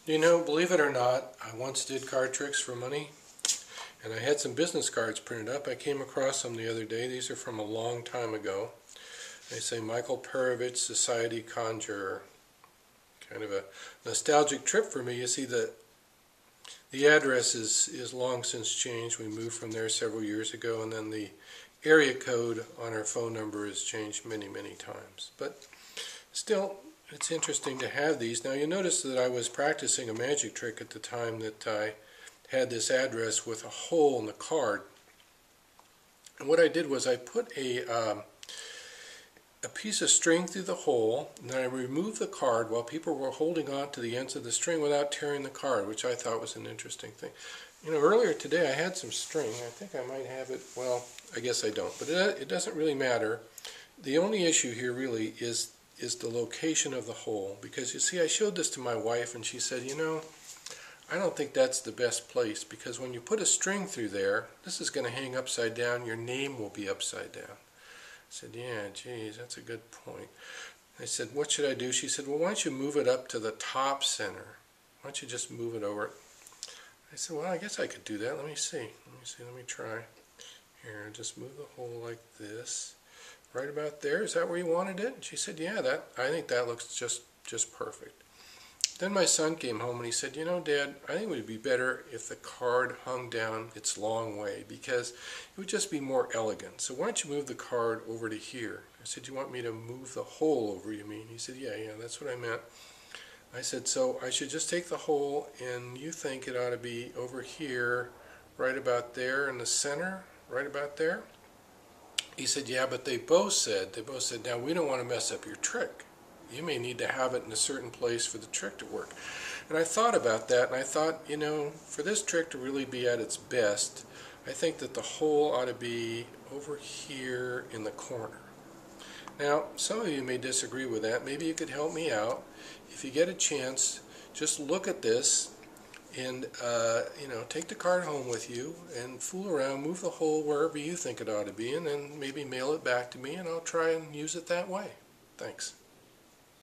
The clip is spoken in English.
You know, believe it or not, I once did card tricks for money, and I had some business cards printed up. I came across them the other day. These are from a long time ago. They say Michael Perovich, Society Conjurer. Kind of a nostalgic trip for me. You see, the address is long since changed. We moved from there several years ago, and then the area code on our phone number has changed many, many times. But still, it's interesting to have these. Now, you notice that I was practicing a magic trick at the time that I had this address with a hole in the card. And what I did was I put a piece of string through the hole, and then I removed the card while people were holding on to the ends of the string without tearing the card, which I thought was an interesting thing. You know, earlier today I had some string. I think I might have it, well, I guess I don't, but it doesn't really matter. The only issue here really is the location of the hole, because you see, I showed this to my wife and she said, you know, I don't think that's the best place, because when you put a string through there, this is going to hang upside down, your name will be upside down. I said, yeah, geez, that's a good point. I said, what should I do? She said, well, why don't you move it up to the top center? Why don't you just move it over? I said, well, I guess I could do that. Let me see, let me try. Here, just move the hole like this. Right about there, is that where you wanted it? And she said, yeah, I think that looks just perfect. Then my son came home and he said, you know, Dad, I think it would be better if the card hung down its long way, because it would just be more elegant. So why don't you move the card over to here? I said, you want me to move the hole over, you mean? He said, yeah, that's what I meant. I said, so I should just take the hole, and you think it ought to be over here, right about there in the center, right about there? He said, yeah, but they both said, now we don't want to mess up your trick. You may need to have it in a certain place for the trick to work. And I thought about that, and I thought, you know, for this trick to really be at its best, I think that the hole ought to be over here in the corner. Now, some of you may disagree with that. Maybe you could help me out. If you get a chance, just look at this and, you know, take the card home with you and fool around, move the hole wherever you think it ought to be, and then maybe mail it back to me, and I'll try and use it that way. Thanks.